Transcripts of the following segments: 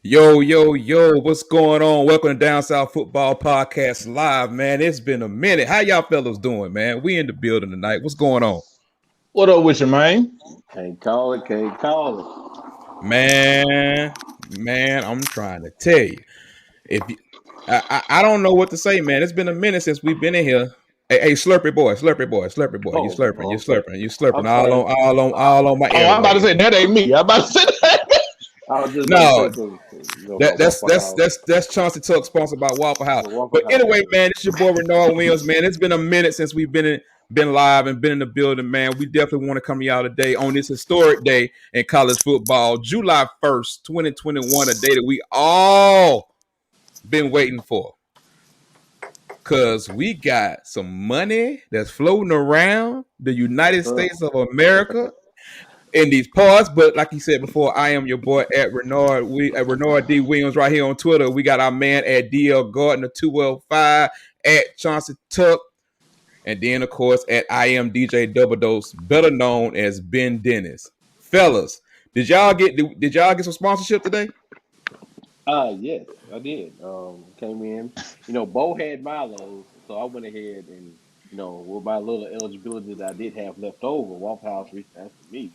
Yo, yo, yo, what's going on? Welcome to Down South Football Podcast Live, man. It's been a minute. How y'all fellas doing, man? We in the building tonight. What's going on? What up with you, man? Can't call it, can't call it. Man, I'm trying to tell you. If you, I don't know what to say, man. It's been a minute since we've been in here. Hey, Slurpy boy, Slurpy boy, Slurpy boy. You Oh, slurping, you okay. slurping, you slurping I'm sorry. all on my Oh, I'm about to airway. say that ain't me. I'm about to say that. I was just about to say No, to That, that's Waffle that's House. that's that's Chauncey Tuck, sponsored by Waffle House. The Waffle But House. anyway, man, it's your boy Renard Williams, man. It's been a minute since we've been live and been in the building, man. We definitely want to come to y'all today on this historic day in college football, July 1st, 2021, a day that we all been waiting for. Cause we got some money that's floating around the United Uh, States of America in these parts. But like you said before, I am your boy at Renard. At Renard D Williams right here on Twitter. We got our man at DL Gardner 205 at Chauncey Tuck, and then of course at I am DJ Double Dose, better known as Ben Dennis. Fellas, did y'all get some sponsorship today? yes, I did. Came in. Bo had Milo's, so I went ahead and with my little eligibility that I did have left over, Waffle House reached out to me.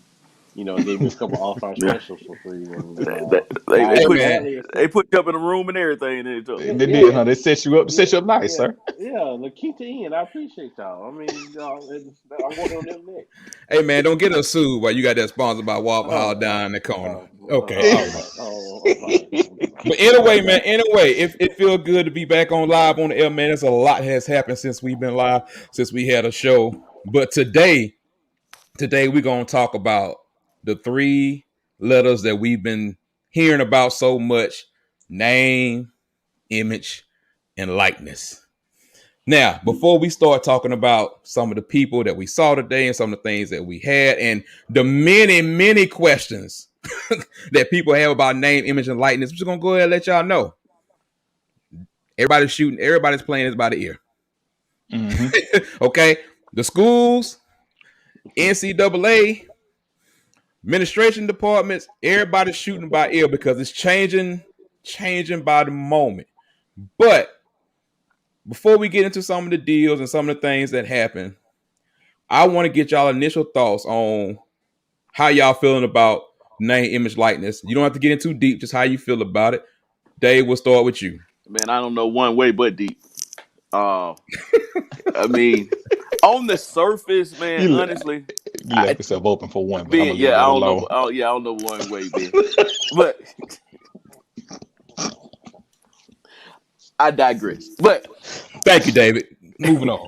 Gave me a couple All Star Yeah. specials for free, and They I Hey put you man, gladly they accepted. put you up in a room and everything. Then too. Yeah, They did, yeah, huh? They yeah, set you up nice, yeah, sir. yeah. Lakita Ian, I appreciate y'all. I mean, I'm working on them next. hey man, don't get us sued while you got that sponsored by Waffle House down in Oh, the corner. oh, Okay, oh, all I'm right. sorry. Oh, I'm sorry. I'm sorry. But anyway, man, anyway, if it feels good to be back on live on the air, man, there's a lot has happened since we've been live, since we had a show. But today we're gonna talk about the three letters that we've been hearing about so much: name, image, and likeness. Now, before we start talking about some of the people that we saw today and some of the things that we had and the many, many questions that people have about name, image, and likeness, we're just gonna go ahead and let y'all know. Everybody's shooting, everybody's playing this by the ear. Hmm. Okay. The schools, NCAA, administration departments, everybody's shooting by ear because it's changing by the moment. But before we get into some of the deals and some of the things that happen, I want to get y'all initial thoughts on how y'all feeling about name, image, likeness. You don't have to get in too deep, just how you feel about it. Dave, we'll start with you. Man, I don't know one way but deep. Uh, I mean, on the surface, man, You le- honestly, you left I yourself open for one, but I'm being gonna leave yeah, I that don't know. alone. Oh, yeah, I don't know one way, man. But I digress. But Thank you, David. Moving on.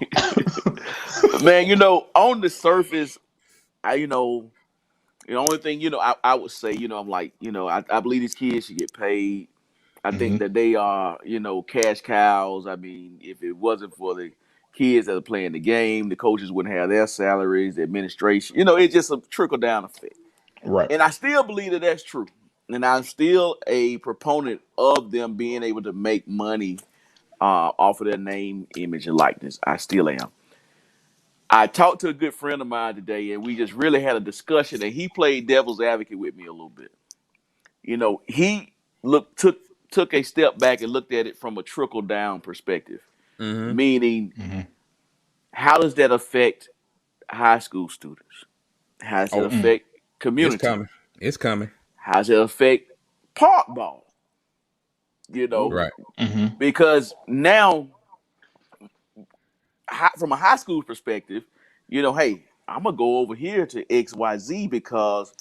man, on the surface, I the only thing I would say, I'm like, I believe these kids should get paid. I think Hmm. that they are, cash cows. I mean, if it wasn't for the kids that are playing the game, the coaches wouldn't have their salaries, the administration. It's just a trickle down effect. Right. And I still believe that that's true. And I'm still a proponent of them being able to make money off of their name, image, and likeness. I still am. I talked to a good friend of mine today, and we just really had a discussion, and he played devil's advocate with me a little bit. He looked took a step back and looked at it from a trickle down perspective, Mm-hmm. meaning Hmm. how does that affect high school students? How does it Oh, Mm. affect it's community? coming. It's coming. How does it affect park ball? You know, Ooh, Right. Hmm. because now from a high school perspective, hey, I'm gonna go over here to XYZ because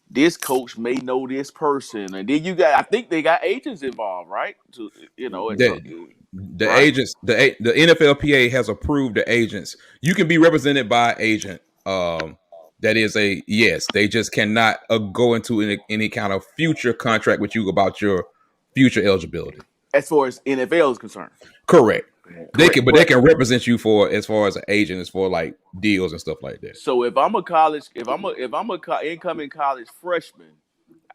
this coach may know this person, and then I think they got agents involved, right? To at mm-hmm. some, The the right? agents, the NFLPA has approved the agents. You can be represented by agent. That is a yes. They just cannot go into any kind of future contract with you about your future eligibility. As far as NFL is concerned, Correct. correct. But they But can represent you for as far as an agent, as for like deals and stuff like that. so if I'm a incoming college freshman,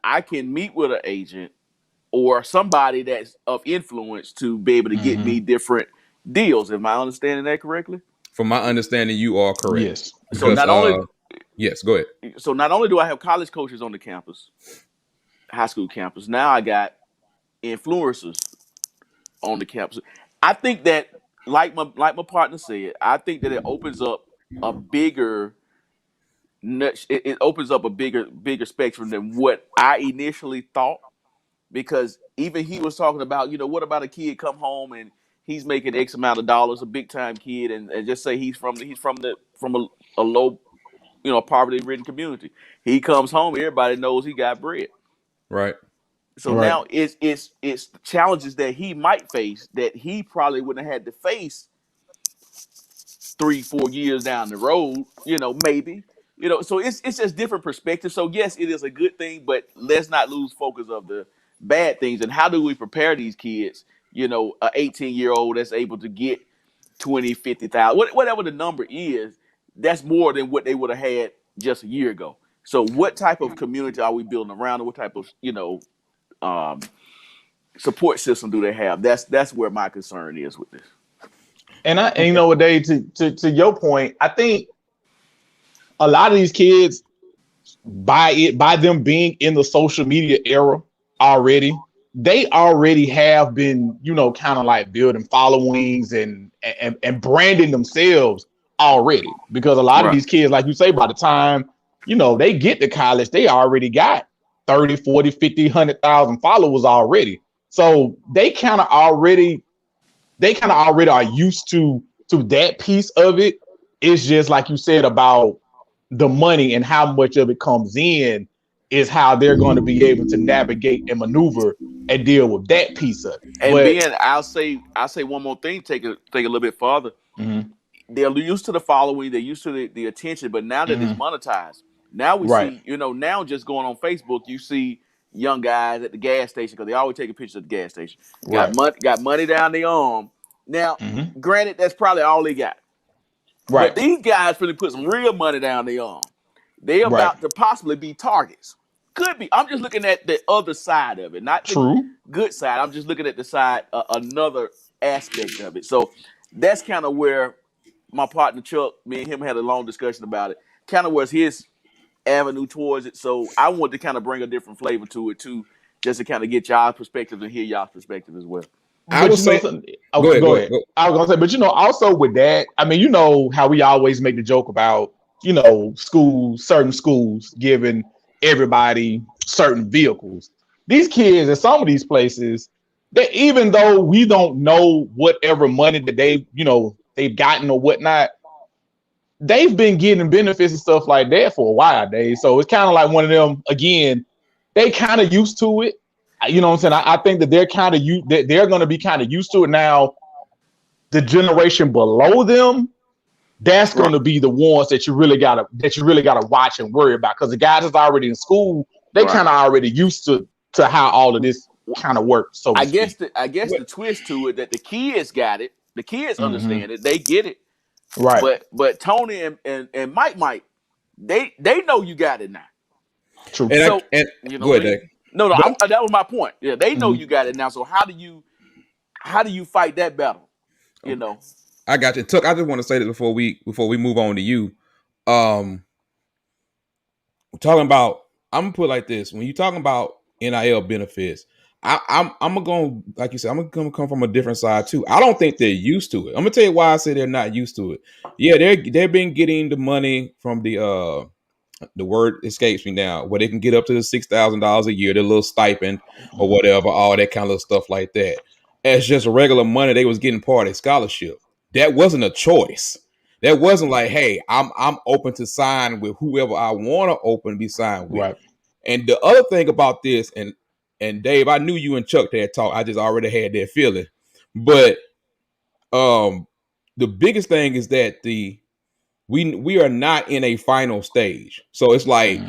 I can meet with an agent or somebody that's of influence to be able to get Hmm. me different deals. Am I understanding that correctly? From my understanding, you are correct Yes. So because not only yes, go ahead. so not only do I have college coaches on the campus, high school campus, now I got influencers on the campus. I think that, like my partner said, I think that it opens up a bigger it opens up a bigger spectrum than what I initially thought. Because even he was talking about, what about a kid come home and he's making X amount of dollars, a big time kid, and just say he's from a low, poverty ridden community. He comes home, everybody knows he got bread. Right. So now it's challenges that he might face that he probably wouldn't have had to face 3-4 years down the road, maybe. So it's just different perspectives. So yes, it is a good thing, but let's not lose focus of the bad things. And how do we prepare these kids, a 18-year-old that's able to get 20, 50,000, whatever the number is, that's more than what they would have had just a year ago. So what type of community are we building around them? What type of, support system do they have? That's where my concern is with this. And Dave, to your point, I think a lot of these kids, by them being in the social media era already, they already have been, kind of like building followings and branding themselves already. Because a lot of these kids, like you say, by the time, they get to college, they already got 30, 40, 50, 100,000 followers already. So they kind of already are used to that piece of it. It's just like you said about the money and how much of it comes in is how they're going to be able to navigate and maneuver and deal with that piece of it. And I'll say one more thing, take a little bit farther. Mm-hmm. They're used to the following, they're used to the attention, but now that it's monetized, now we see, now just going on Facebook, you see young guys at the gas station, because they always take a picture at the gas station. Got money down their arm. Now, granted, that's probably all they got. Right. But these guys really put some real money down their arm. They're about to possibly be targets. Could be. I'm just looking at the other side of it, not the good side. I'm just looking at the side, another aspect of it. So that's kind of where my partner Chuck, me and him had a long discussion about it. Kind of was his avenue towards it. So I wanted to kind of bring a different flavor to it too, just to kind of get y'all's perspective and hear y'all's perspective as well. I would say, go ahead. I was gonna say, but also with that, I mean, how we always make the joke about, certain schools giving everybody certain vehicles. These kids at some of these places, that even though we don't know whatever money that they've gotten or whatnot, they've been getting benefits and stuff like that for a while, Dave. So it's kind of like one of them, again, they kind of used to it. You know what I'm saying? I think that they're kind of they're going to be kind of used to it now. The generation below them, that's going to be the ones that you really gotta watch and worry about, because the guys that's already in school, they kind of already used to how all of this kind of works. So I guess the twist to it that the kids got it, the kids understand it, they get it, right? But Tony and Mike, they know you got it now. True. And so go ahead, Dave. No, that was my point. Yeah, they know you got it now. So how do you fight that battle? I got you, Tuck. I just want to say this before we move on to you. We're talking about, I'm gonna put it like this: when you're talking about NIL benefits, I'm gonna, like you said, I'm gonna come from a different side too. I don't think they're used to it. I'm gonna tell you why I say they're not used to it. Yeah, they've been getting the money from the word escapes me now, where they can get up to the $6,000 a year, the little stipend or whatever, all that kind of stuff like that. As just regular money, they was getting part of a scholarship. That wasn't a choice. That wasn't like, hey, I'm open to sign with whoever I want to be signed with. Right. And the other thing about this, and Dave, I knew you and Chuck had talked. I just already had that feeling. But the biggest thing is that we are not in a final stage. So it's like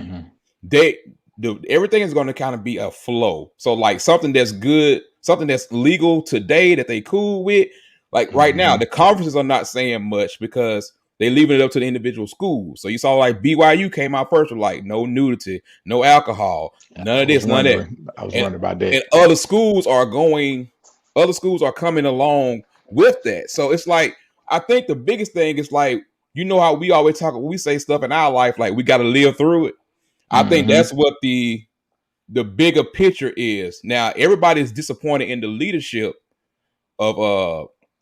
everything is going to kind of be a flow. So like something that's good, something that's legal today that they cool with. Like right now, the conferences are not saying much because they leaving it up to the individual schools. So you saw like BYU came out first with like no nudity, no alcohol, none of this, none of that. I was wondering about that. And other schools are coming along with that. So it's like, I think the biggest thing is like, how we always talk when we say stuff in our life, like we got to live through it. I think that's what the the bigger picture is now everybody's disappointed in the leadership of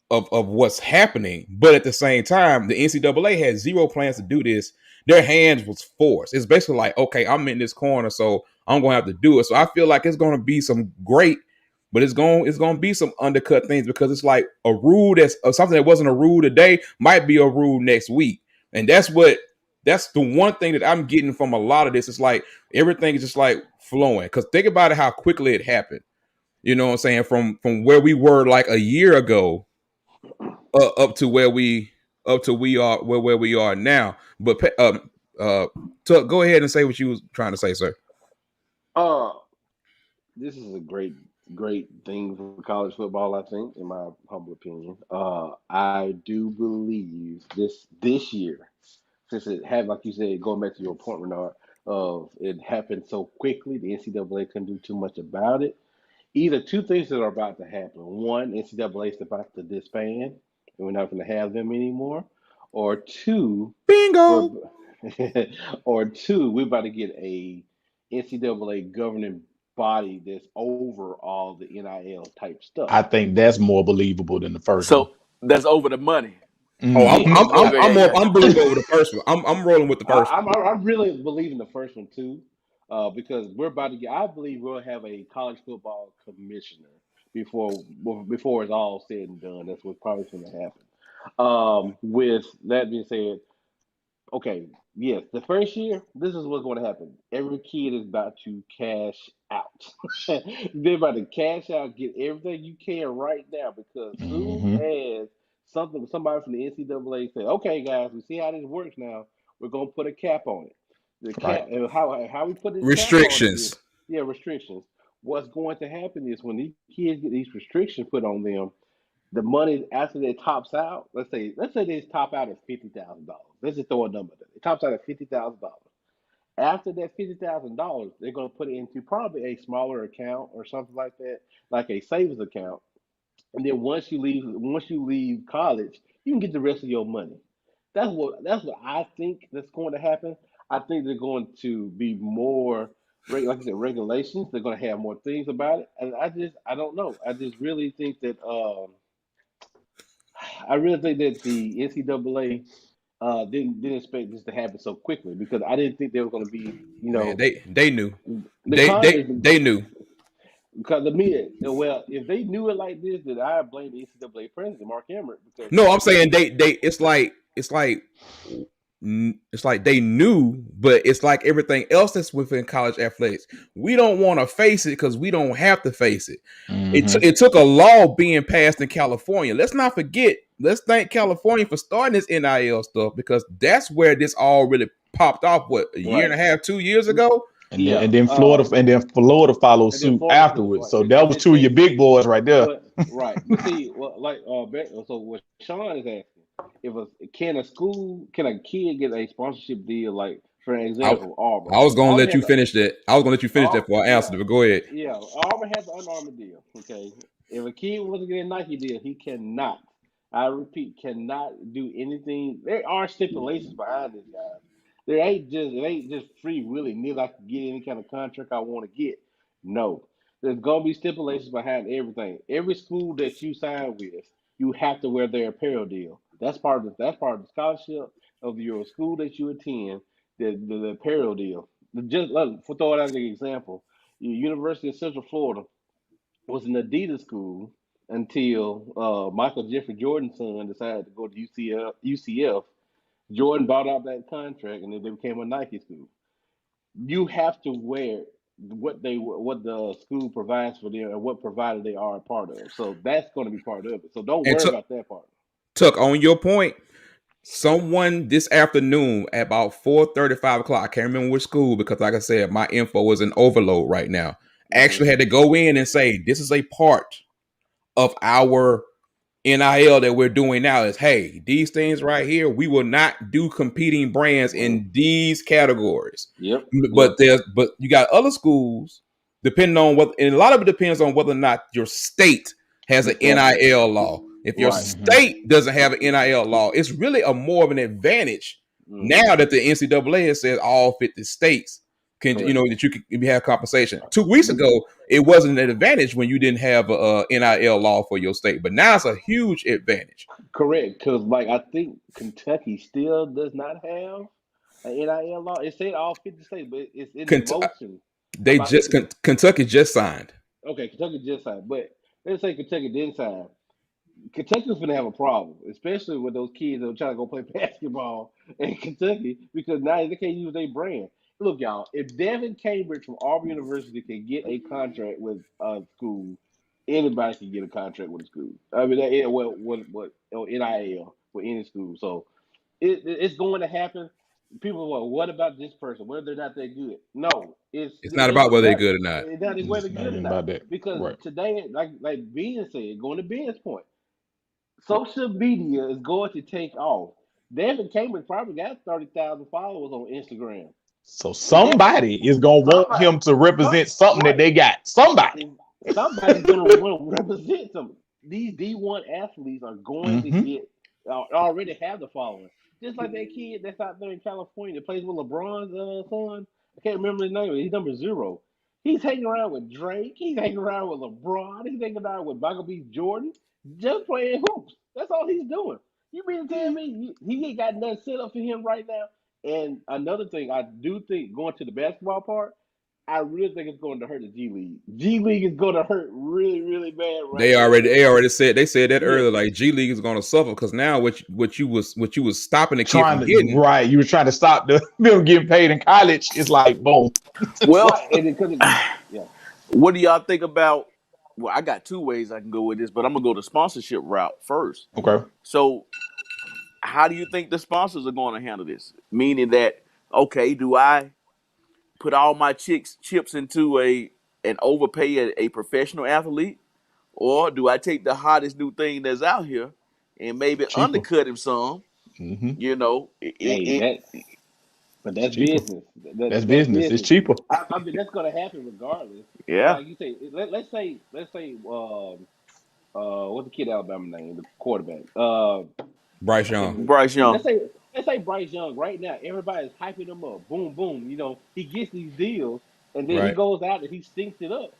what's happening, but at the same time, the NCAA had zero plans to do this. Their hands was forced. It's basically like, okay, I'm in this corner, so I'm gonna have to do it. So I feel like it's gonna be some great, but it's gonna be some undercut things because it's like a rule that's something that wasn't a rule today might be a rule next week, and that's the one thing that I'm getting from a lot of this. It's like everything is just like flowing. Because think about it, how quickly it happened. You know what I'm saying? From where we were like a year ago, up to where we are now. But Tuck, go ahead and say what you was trying to say, sir. This is a great thing for college football, I think, in my humble opinion. I do believe this year, since it had, like you said, going back to your point, Renard, of it happened so quickly, the NCAA couldn't do too much about it. Either two things that are about to happen. One, NCAA is about to disband, and we're not going to have them anymore. Or two, bingo. Or two, we're about to get a NCAA governing body that's over all the NIL type stuff. I think that's more believable than the first one. So that's over the money. Mm-hmm. I'm believing over the first one. I'm rolling with the first one. I'm really believing the first one too, because we're about to get. I believe we'll have a college football commissioner before it's all said and done. That's what's probably going to happen. With that being said, okay, yes, the first year, this is what's going to happen. Every kid is about to cash out. They're about to cash out, get everything you can right now, because soon as somebody from the NCAA said, okay, guys, we see how this works now. We're going to put a cap on it. The cap, and how we put this restrictions. Cap on it restrictions. What's going to happen is when these kids get these restrictions put on them, the money after they tops out, let's say they top out at $50,000. Let's just throw a number there. It tops out at $50,000. After that $50,000, they're going to put it into probably a smaller account or something like that, like a savings account. And then once you leave college, you can get the rest of your money. That's what I think that's going to happen. I think they're going to be more, like I said, regulations. They're going to have more things about it, and I don't know. I just really think that the NCAA didn't expect this to happen so quickly, because I didn't think they were going to be, Man, they knew. They knew. Because if they knew it like this, then I blame the NCAA president, Mark Emmert. Because no, I'm saying it's like they knew, but it's like everything else that's within college athletics. We don't want to face it because we don't have to face it. Mm-hmm. It took a law being passed in California. Let's not forget. Let's thank California for starting this NIL stuff, because that's where this all really popped off. What, a year and a half, 2 years ago? And then Florida followed suit afterwards. So that was two of your big boys right there. Right. See, so what Sean is asking, can a kid get a sponsorship deal, like, for example, Auburn? I was gonna let you finish that. Before I answered it, but go ahead. Yeah, Auburn has an Under Armour deal. Okay, if a kid wants to get a Nike deal, he cannot. I repeat, cannot do anything. There are stipulations behind this, guys. It ain't just free willy-nilly. I can get any kind of contract I want to get. No, there's gonna be stipulations behind everything. Every school that you sign with, you have to wear their apparel deal. That's part of the scholarship of your school that you attend. The apparel deal. Just for throw it as an example, the University of Central Florida was an Adidas school until Michael Jeffrey Jordan's son decided to go to UCF. Jordan bought out that contract, and then they became a Nike school. You have to wear what the school provides for them and what provider they are a part of. So that's going to be part of it. So don't worry about that part. Tuck, on your point, someone this afternoon at about 4:30, 5 o'clock, I can't remember which school, because like I said, my info is in overload right now, actually had to go in and say, this is a part of our NIL that we're doing now, is, hey, these things right here, we will not do competing brands in these categories. Yep. But you got other schools, depending on what, and a lot of it depends on whether or not your state has an NIL law. If your state doesn't have an NIL law, it's really more of an advantage now that the NCAA has said all 50 states can that you can have compensation. 2 weeks ago, it wasn't an advantage when you didn't have a NIL law for your state, but now it's a huge advantage. Correct, because like I think Kentucky still does not have an NIL law. It said all 50 states, but it's in the motion. Kentucky just signed. Okay, Kentucky just signed, but let's say Kentucky didn't sign. Kentucky's gonna have a problem, especially with those kids that are trying to go play basketball in Kentucky, because now they can't use their brand. Look, y'all, if Devin Cambridge from Auburn University can get a contract with a school, anybody can get a contract with a school. I mean, NIL with any school. So it's going to happen. People are like, what about this person? Whether they're not that good? No, it's not about whether they're good or not. It's not whether they're good or not. Because today, like Ben said, going to Ben's point, social media is going to take off. Devin Cambridge probably got 30,000 followers on Instagram. So somebody is going to want him to represent something that they got. Somebody's going to want to represent something. These D1 athletes are going to get already have the following. Just like that kid that's out there in California that plays with LeBron's son. I can't remember his name. He's number 0. He's hanging around with Drake. He's hanging around with LeBron. He's hanging around with Michael B. Jordan. Just playing hoops. That's all he's doing. You mean to tell me he ain't got nothing set up for him right now? And another thing, I do think going to the basketball part, I really think it's going to hurt the G League. G League is going to hurt really, really bad. Right they already said that earlier. Like G League is going to suffer because now what you was stopping the kid from getting. Right, you were trying to stop them getting paid in college. It's like boom. Well, what do y'all think about? Well, I got 2 ways I can go with this, but I'm gonna go the sponsorship route first. Okay. So, how do you think the sponsors are going to handle this? Meaning that, okay, do I put all my chips into and overpay a professional athlete, or do I take the hottest new thing that's out here and maybe undercut him some? You know, but that's business. That's business. It's cheaper. I mean, that's going to happen regardless. Yeah. Like you say, let's say, what's the kid Alabama name? The quarterback. Bryce Young. Let's say Bryce Young right now. Everybody's hyping him up. Boom, boom. You know, he gets these deals, and then he goes out and he stinks it up.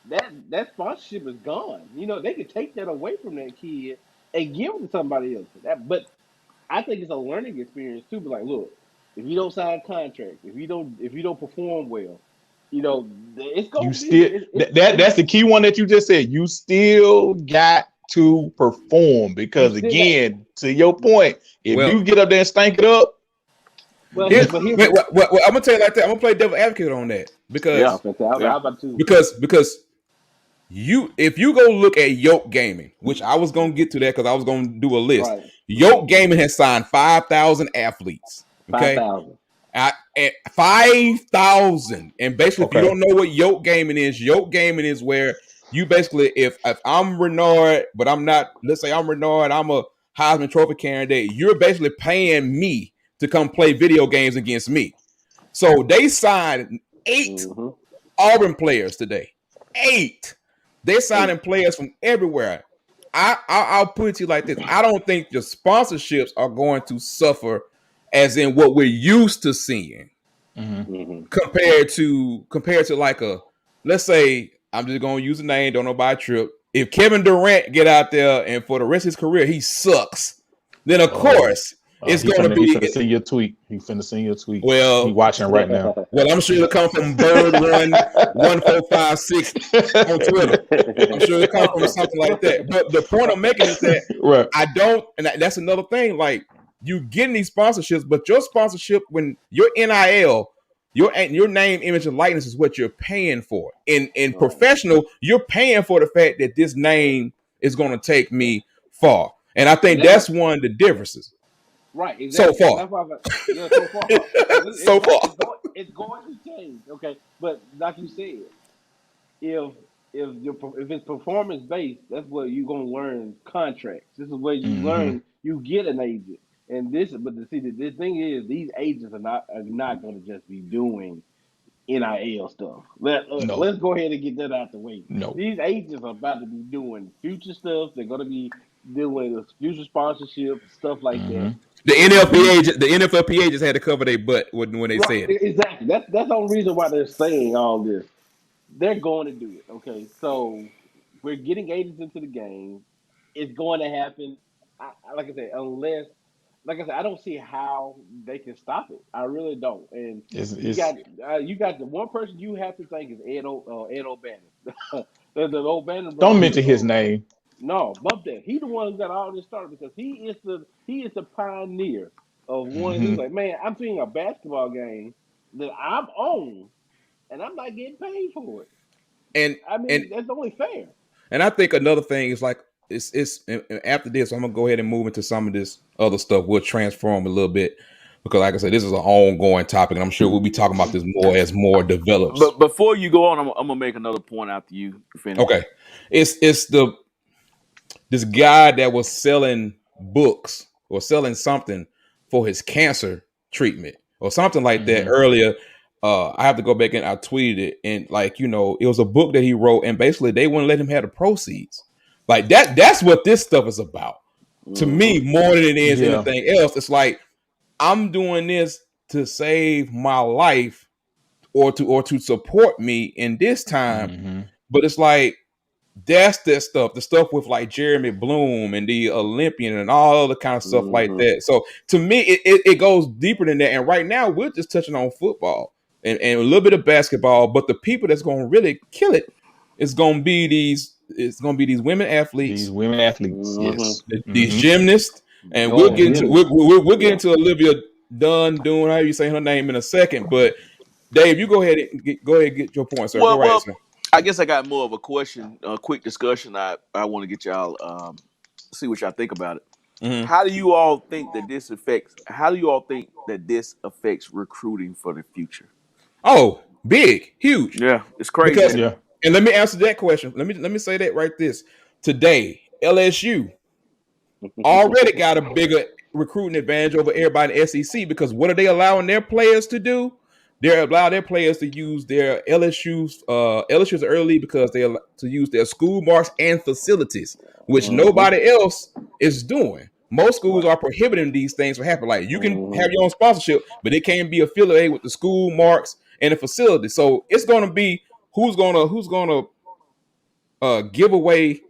That sponsorship is gone. You know, they could take that away from that kid and give it to somebody else. But I think it's a learning experience too. But like, look, if you don't sign contracts, if you don't perform well, you know, it's going to be. That's the key one that you just said. You still got to perform because, again, to your point, if you get up there and stank it up. I'm gonna tell you like that. I'm gonna play devil advocate on that because if you go look at Yoke Gaming, which I was gonna get to that because I was gonna do a list. Right. Yoke Gaming has signed 5,000 athletes. Okay, 5,000. At 5,000, and basically, if you don't know what Yoke Gaming is where you basically, if I'm Renard, but I'm not. Let's say I'm Renard, I'm a Heisman Trophy candidate. You're basically paying me to come play video games against me. So they signed 8 Auburn players today. 8. They're signing players from everywhere. I'll put it to you like this. I don't think the sponsorships are going to suffer as in what we're used to seeing compared to like let's say, I'm just going to use a name, don't know by a trip. If Kevin Durant get out there and for the rest of his career, he sucks, then of course, it's going to be. He's finna send your tweet. Well, he's watching right now. Well, I'm sure it'll come from Bird Run 1456 on Twitter. I'm sure it'll come from something like that. But the point I'm making is that I don't, and that's another thing. Like you getting these sponsorships, but your sponsorship when your NIL, your name, image, and likeness is what you're paying for. In professional, you're paying for the fact that this name is going to take me far, and I think that's one of the differences. Right, exactly. So far. So far. It's going to change, okay? But like you said, if it's performance based, that's where you're gonna learn contracts. This is where you learn. You get an agent, and the thing is, these agents are not going to just be doing NIL stuff. Let's go ahead and get that out the way. No, these agents are about to be doing future stuff. They're going to be dealing with future sponsorship stuff like that. The NFLPA just had to cover their butt when they said it. Exactly. That's the only reason why they're saying all this. They're going to do it. Okay, so we're getting agents into the game. It's going to happen. Like I said, unless, like I said, I don't see how they can stop it. I really don't. And you got the one person you have to think is Ed O'Bannon. the O'Bannon. Don't mention his name. No, bump that. He the one who got all this started because he is the pioneer of one who's like, man, I'm seeing a basketball game that I'm on, and I'm not getting paid for it. And I mean, that's only fair. And I think another thing is like it's after this, I'm gonna go ahead and move into some of this other stuff. We'll transform a little bit because, like I said, this is an ongoing topic, and I'm sure we'll be talking about this more as more develops. But before you go on, I'm gonna make another point after you finish. Okay, it's this guy that was selling books or selling something for his cancer treatment or something like that earlier. I have to go back and I tweeted it, and like, you know, it was a book that he wrote, and basically they wouldn't let him have the proceeds. Like that's what this stuff is about. To me, more than it is anything else. It's like, I'm doing this to save my life or to support me in this time. But it's like, that's that stuff, the stuff with like Jeremy Bloom and the Olympian and all the kind of stuff like that. So to me, it goes deeper than that. And right now we're just touching on football and a little bit of basketball, but the people that's going to really kill it is going to be these women athletes. Yes. These gymnasts. And we'll get into Olivia Dunn doing how you say her name in a second. But Dave, you go ahead and get your point, sir. Sir. I guess I got more of a question, a quick discussion. I want to get y'all see what y'all think about it. How do you all think that this affects recruiting for the future? Oh, big, huge. Yeah, it's crazy. And let me answer that question. Let me say that right this. Today, LSU already got a bigger recruiting advantage over everybody in the SEC because what are they allowing their players to do? They allow their players to use their LSU's early because they allow to use their school marks and facilities, which nobody else is doing. Most schools are prohibiting these things from happening. Like, you can have your own sponsorship, but it can't be affiliated with the school marks and the facility. So it's going to be who's going to give away,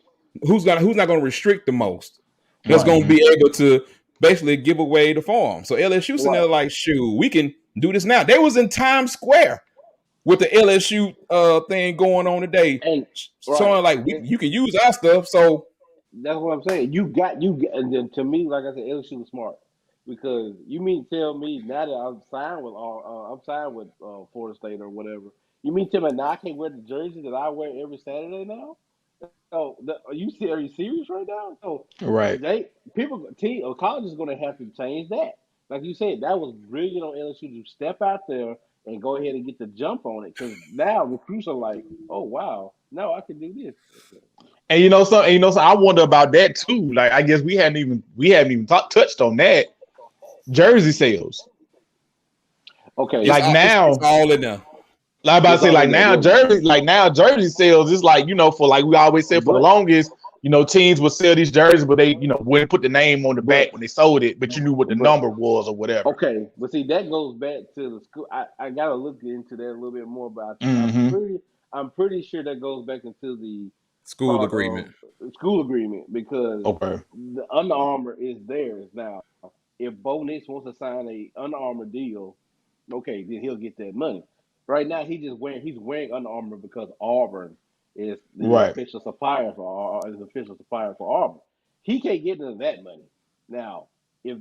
who's not going to restrict the most. That's going to be able to basically give away the farm. So LSU sitting there like, shoot, we can do this now. They was in Times Square with the LSU thing going on today, and showing like you can use our stuff. So that's what I'm saying. You got, and then to me, like I said, LSU was smart because you mean tell me now that I'm signed with Florida State or whatever. You mean tell me now I can't wear the jersey that I wear every Saturday now? So are you serious right now? So college is going to have to change that. Like you said, that was brilliant on LSU to step out there and go ahead and get the jump on it because now recruits are like, oh wow, no, I can do this. And you know, so I wonder about that too. Like, I guess we haven't even touched on that. Jersey sales. Okay, like it's all in there. Like, about to say, like now jersey sales is like, you know, for like we always said for the longest, you know, teams would sell these jerseys, but they, you know, wouldn't put the name on the back when they sold it, but you knew what the number was or whatever. Okay, but see, that goes back to the school. I gotta look into that a little bit more, but I'm pretty sure that goes back into the school agreement. Because the Under Armour is theirs now. If Bo Nix wants to sign a Under Armour deal, okay, then he'll get that money. Right now, he's wearing Under Armour because Auburn is the official supplier for Auburn. He can't get into that money. Now, if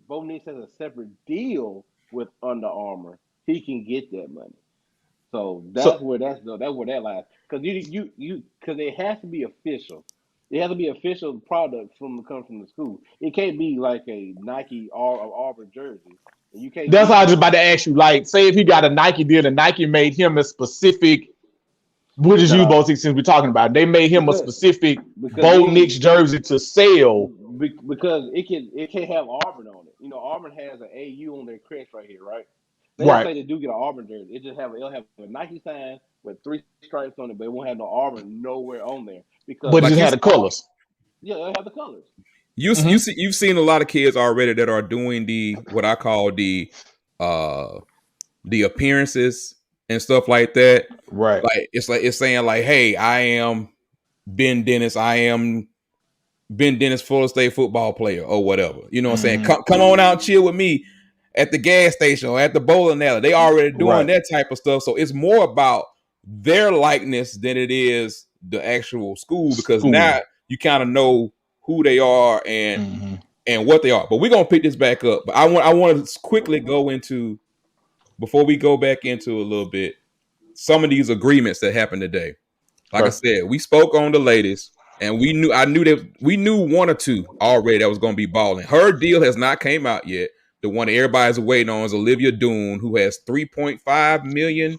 Bo Nix has a separate deal with Under Armour, he can get that money. So that's where that lies. Because because it has to be official. It has to be official product come from the school. It can't be like a Nike or Auburn jersey. You can't. That's what I was just about to ask you. Like, say if he got a Nike deal and Nike made him a specific, we'll just use both since we're talking about it. They made him a specific Bo Nix jersey to sell. Because it can't have Auburn on it. You know, Auburn has an AU on their crest right here, right? They say they do get an Auburn jersey. It'll have a Nike sign with 3 stripes on it, but it won't have no Auburn nowhere on there. But it just had the colors. Yeah, they have the colors. You've seen a lot of kids already that are doing what I call the appearances and stuff like that. Right. Like it's saying like, hey, I am Ben Dennis. I am Ben Dennis, Florida State football player or whatever. You know what I'm saying? Come on out and chill with me at the gas station or at the bowling alley. They already doing that type of stuff. So it's more about their likeness than it is the actual school, because now you kind of know who they are and what they are. But we're gonna pick this back up. But I want to quickly go into, before we go back into a little bit, some of these agreements that happened today. Like I said, we spoke on the latest, and we knew one or two already that was going to be balling. Her deal has not came out yet. The one that everybody's waiting on is Olivia Doon, who has 3.5 million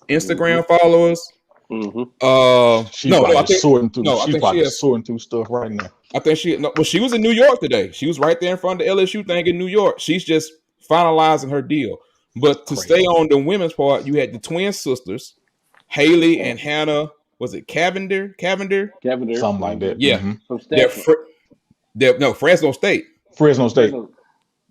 Instagram followers. She's sorting through stuff right now. I think she was in New York today. She was right there in front of the LSU thing in New York. She's just finalizing her deal. But to stay on the women's part, you had the twin sisters, Haley and Hannah. Was it Cavender? Something like that. Yeah. From Stanford. Fresno State.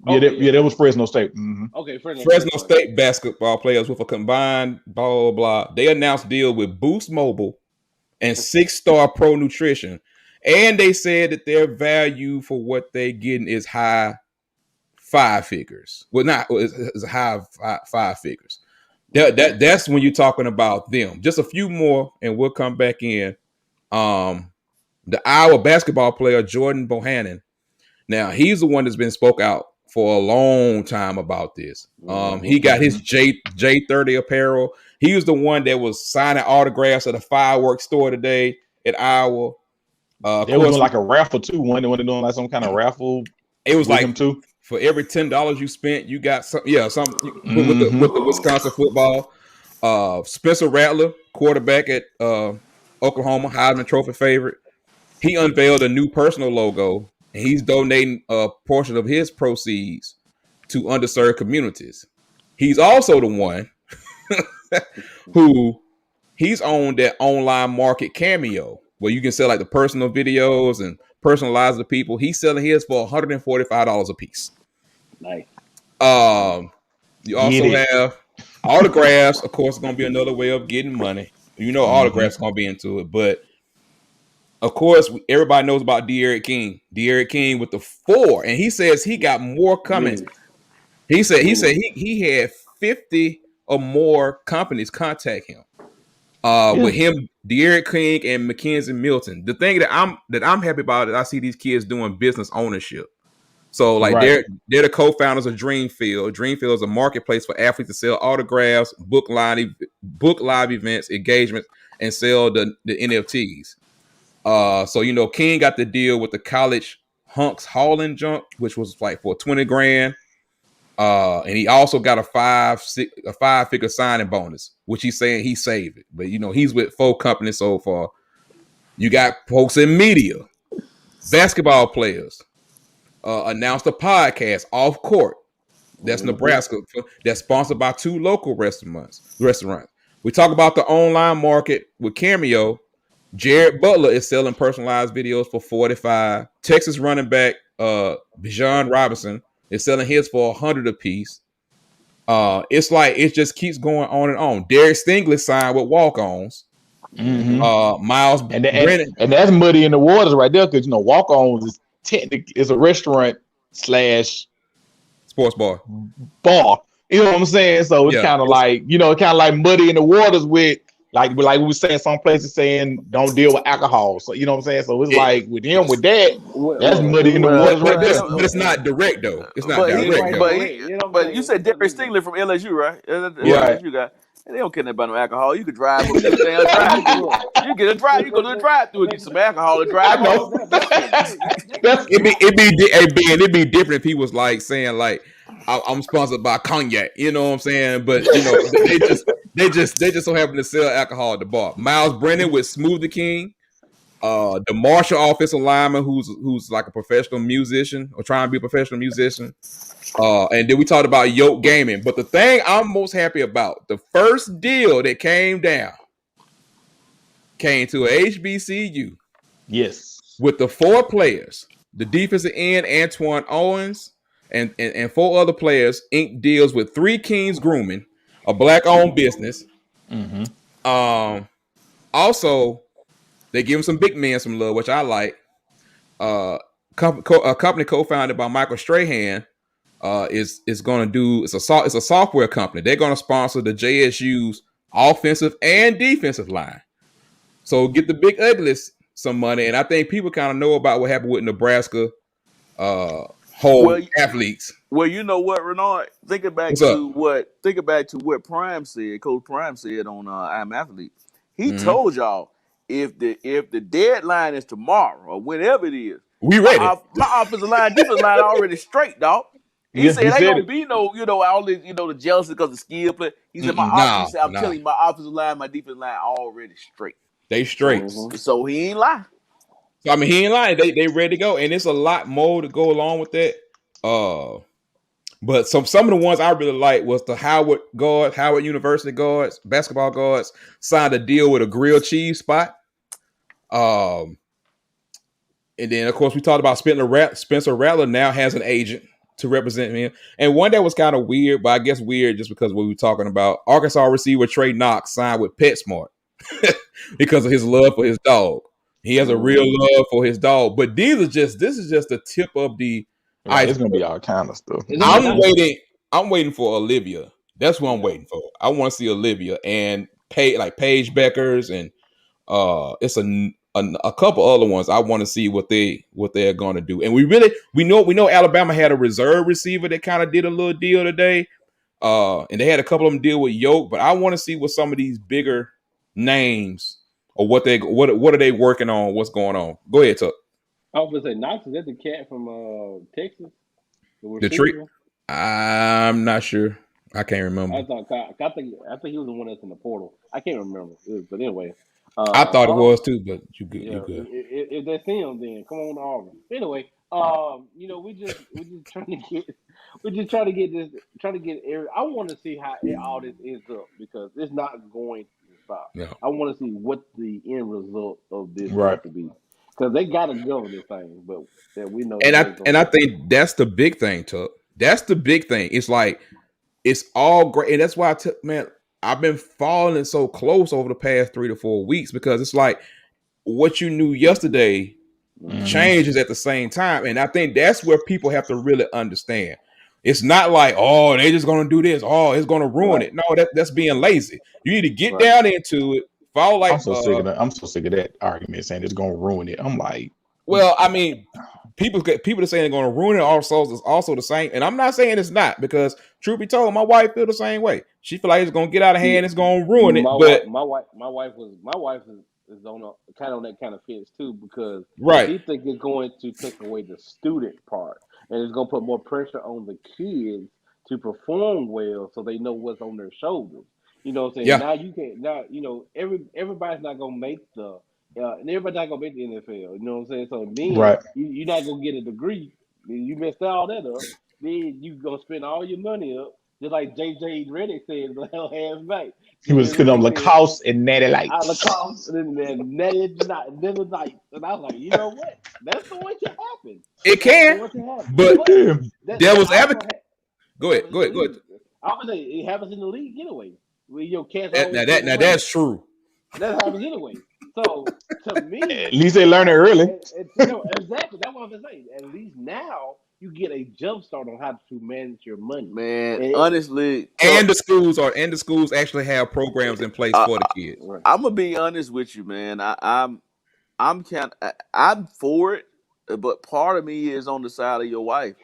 That was Fresno State. Okay, Fresno State basketball players with a combined blah, blah, blah. They announced deal with Boost Mobile and 6-Star Pro Nutrition. And they said that their value for what they're getting is high 5 figures. Well, it's high 5 figures. That's when you're talking about them. Just a few more, and we'll come back in. The Iowa basketball player Jordan Bohannon. Now he's the one that's been spoke out for a long time about this. He got his J30 apparel. He was the one that was signing autographs at a fireworks store today at Iowa. They were doing like a raffle too. When they were doing like some kind of raffle. It was like him too. For every $10 you spent, you got some. Yeah, with the Wisconsin football. Spencer Rattler, quarterback at Oklahoma, Heisman Trophy favorite. He unveiled a new personal logo, and he's donating a portion of his proceeds to underserved communities. He's also the one who he's on that online market Cameo, where you can sell like the personal videos and personalize the people. He's selling his for $145 a piece. Nice. You also have autographs. Of course, it's going to be another way of getting money. You know, autographs going to be into it, but of course, everybody knows about De'Aaron King. De'Aaron King with the 4, and he says he got more coming. He said he had 50 or more companies contact him. With him, De'Aaron King and Mackenzie Milton. The thing that I'm happy about is I see these kids doing business ownership. So like they're the co-founders of Dreamfield. Dreamfield is a marketplace for athletes to sell autographs, book live events, engagements, and sell the NFTs. So you know, King got the deal with the college Hunks hauling junk, which was like for $20,000. And he also got a 5-figure signing bonus, which he's saying he saved it. But you know, he's with 4 companies so far. You got folks in media, basketball players. Announced a podcast, Off Court. That's Nebraska. That's sponsored by 2 local restaurants. We talk about the online market with Cameo. Jared Butler is selling personalized videos for $45. Texas running back Bijan Robinson is selling his for $100 a piece. It's like it just keeps going on and on. Derek Stingley signed with Walk-Ons. Miles Brennan, and that's muddy in the waters right there, because you know Walk-Ons is technically is a restaurant / sports bar. You know what I'm saying? So it's kind of like, you know, kind of like muddy in the waters with like we were saying, some places saying don't deal with alcohol. So you know what I'm saying? So it's like with him with that, that's muddy in the waters right there. But it's not direct though. It's not direct. But you said Derek Stingley from LSU, right? LSU guy. And they don't care about no alcohol. You could drive up there. You get a drive. You go to the drive-thru and get some alcohol and drive home. It'd be different if he was like saying like, I'm sponsored by cognac. You know what I'm saying? But you know, they just so happen to sell alcohol at the bar. Miles Brennan with Smoothie King. The Marshall offensive lineman who's like a professional musician or trying to be a professional musician. And then we talked about Yoke Gaming. But the thing I'm most happy about, the first deal that came to a HBCU. Yes. with the 4 players, the defensive end Antoine Owens and 4 other players, ink deals with 3 Kings Grooming, a black-owned business. Mm-hmm. Also, they give him some big men some love, which I like. A company co-founded by Michael Strahan is going to do. It's a software company. They're going to sponsor the JSU's offensive and defensive line. So get the big uglies some money, and I think people kind of know about what happened with Nebraska athletes. Well, you know what, Renard? Think back to what Prime said. Coach Prime said on I'm Athlete. He told y'all if the deadline is tomorrow or whenever it is, we ready. My offensive line, defensive line already straight, dog. He said ain't gonna be no, all this, the jealousy because of skill play. He said I'm telling you, my offensive line, my defensive line already straight. They straight. So he ain't lie. So I mean, he ain't lying. They ready to go, and it's a lot more to go along with that. But some of the ones I really like was the Howard University guards, basketball guards, signed a deal with a grilled cheese spot. And then of course we talked about Spencer Rattler now has an agent to represent him. And one that was kind of weird, but I guess weird just because what we were talking about. Arkansas receiver Trey Knox signed with PetSmart because of his love for his dog. He has a real love for his dog. But this is just the tip of the iceberg. It's gonna be all kind of stuff. I'm waiting for Olivia. That's what I'm waiting for. I want to see Olivia and Paige Beckers, and it's a couple other ones. I want to see what they're going to do. And we know Alabama had a reserve receiver that kind of did a little deal today. And they had a couple of them deal with Yoke, but I want to see what some of these bigger names or what are they working on, what's going on. Go ahead, Tuck. I was gonna say Knox, is that the cat from Texas? The tree? I'm not sure. I can't remember. I think he was the one that's in the portal. I can't remember. But anyway. I thought it was too, but you good. Yeah, you good. If that's him, then come on to Auburn. Anyway, we just trying to get every. I want to see how all this ends up because it's not going to stop. Yeah. I want to see what the end result of this right has to be because they got to govern this thing, but that we know. And I think that's the big thing, Tuck. That's the big thing. It's like it's all great, and that's why I've been following so close over the past 3 to 4 weeks because it's like what you knew yesterday changes at the same time. And I think that's where people have to really understand. It's not like, oh, they're just going to do this. Oh, it's going to ruin it. No, that's being lazy. You need to get down into it. Follow like I'm so sick of that argument saying it's going to ruin it. I'm like, well, I mean, people are saying they're going to ruin it. Also, is also the same. And I'm not saying it's not because truth be told, my wife feel the same way. She feel like it's going to get out of hand. It's going to ruin it. But my wife is on that kind of fence too because she think it's going to take away the student part and it's going to put more pressure on the kids to perform well so they know what's on their shoulders. You know what I'm saying? Now everybody's not going to make and everybody's not gonna make the NFL. You know what I'm saying? So then you're not gonna get a degree. You messed all that up. Then you gonna spend all your money up, just like JJ Redick said last night. He was spending on Lacoste and Natty Lights. Lacoste and then Natty Lights. And I was like, you know what? That's the way it can happen. It can. But devil's advocate. Go ahead. I would say it happens in the league anyway. Where your cats now that's true. That happens anyway. So to me, at least they learn it early. Exactly. That's what I'm saying. At least now you get a jump start on how to manage your money. Man, honestly, and the schools actually have programs in place for the kids. Right. I'm gonna be honest with you, man. I'm for it, but part of me is on the side of your wife.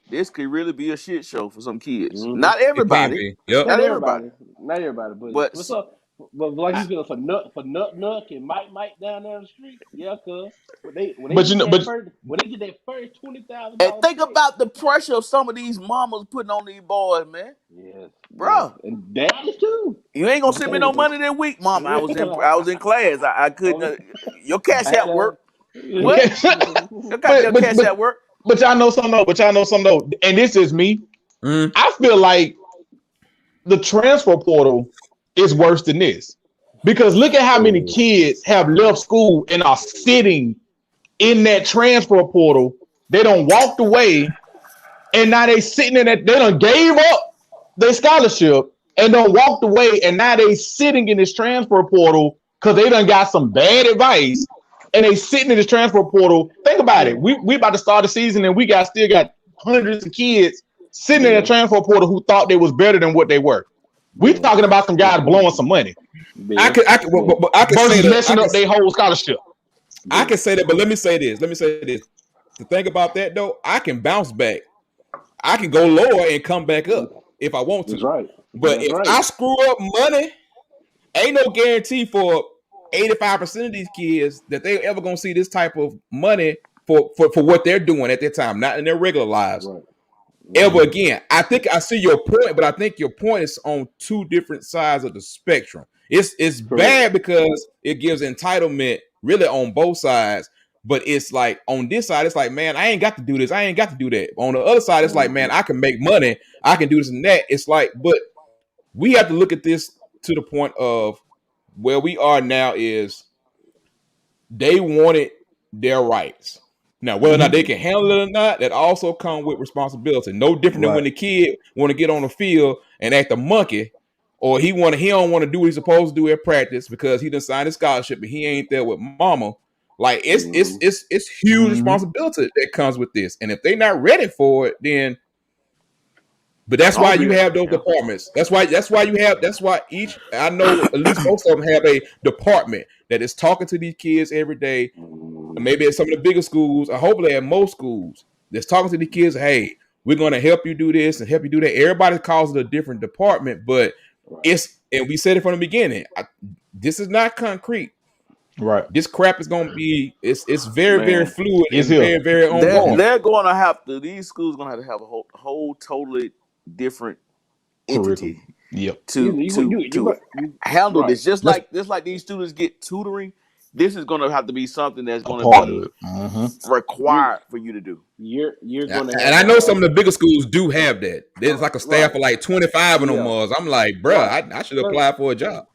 This could really be a shit show for some kids. Mm-hmm. Not everybody. Not everybody. But what's up? But like you said, for Nut and Mike down there on the street, cuz when they get that first $20,000. And think about the pressure of some of these mamas putting on these boys, man. Yes, bro. And daddies too. You ain't gonna send me no money that week, mom. I was in class. I couldn't. Your cash at work. What? Your cash at work. But y'all know something though. And this is me. I feel like the transfer portal is worse than this because look at how many kids have left school and are sitting in that transfer portal. They done walked away, and now they sitting in that. They done gave up their scholarship and done walked away, and now they sitting in this transfer portal because they done got some bad advice, and they sitting in this transfer portal. Think about it. We about to start the season, and we still got hundreds of kids sitting in the transfer portal who thought they was better than what they were. We talking about some guys blowing some money. I could versus messing up their whole scholarship. I can say that, but let me say this. The thing about that though, I can bounce back. I can go lower and come back up if I want to. That's right. But if I screw up money, ain't no guarantee for 85% of these kids that they ever gonna see this type of money for what they're doing at their time, not in their regular lives. Right. Ever again. I think I see your point, but I think your point is on two different sides of the spectrum. It's bad because it gives entitlement really on both sides, but it's like on this side, it's like, man, I ain't got to do this, I ain't got to do that. On the other side, it's like, man, I can make money, I can do this and that. It's like, but we have to look at this to the point of where we are now is they wanted their rights. Now, whether or not they can handle it or not, that also comes with responsibility. No different than when the kid want to get on the field and act a monkey, or he don't want to do what he's supposed to do at practice because he done signed a scholarship and he ain't there with mama. Like it's huge responsibility that comes with this. And if they're not ready for it, then but that's why you have those departments. That's why each, I know at least most of them have a department that is talking to these kids every day. Maybe at some of the bigger schools, or hopefully at most schools, that's talking to the kids, hey, we're going to help you do this and help you do that. Everybody calls it a different department, but and we said it from the beginning, this is not concrete. Right. This crap is going to be, it's very, very fluid. It's very, very ongoing. They're going to have to, these schools going to have a whole totally different entity to handle this. Just like these students get tutoring, this is going to have to be something that's going to be required for you to do. You're going to, and I know some of the bigger schools do have that. There's like a staff of like 25 of them. I'm like, bro, I should apply for a job.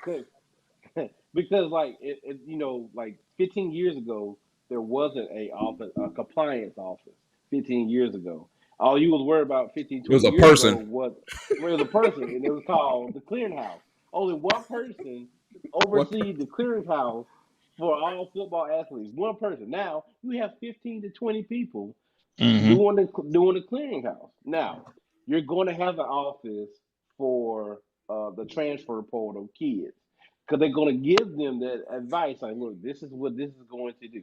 Because like like 15 years ago, there wasn't a compliance office. 15 years ago, all you was worried about 15, 20 years ago was a person, and it was called the clearinghouse. Only one person oversees the clearinghouse for all football athletes. One person. Now you have 15 to 20 people doing the clearinghouse. Now you're going to have an office for the transfer portal kids, because they're going to give them that advice. Like, look, this is what this is going to do.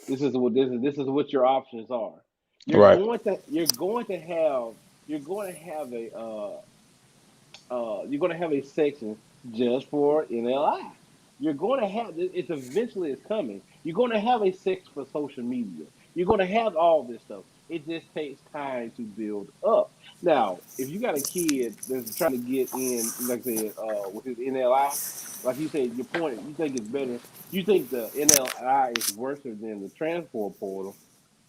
This is what your options are. You're going to have a section just for NLI. You're going to have, it's eventually it's coming. You're going to have a section for social media. You're going to have all this stuff. It just takes time to build up. Now, if you got a kid that's trying to get in, like I said, with his NLI, like you said, your point, you think it's better. You think the NLI is worse than the transfer portal.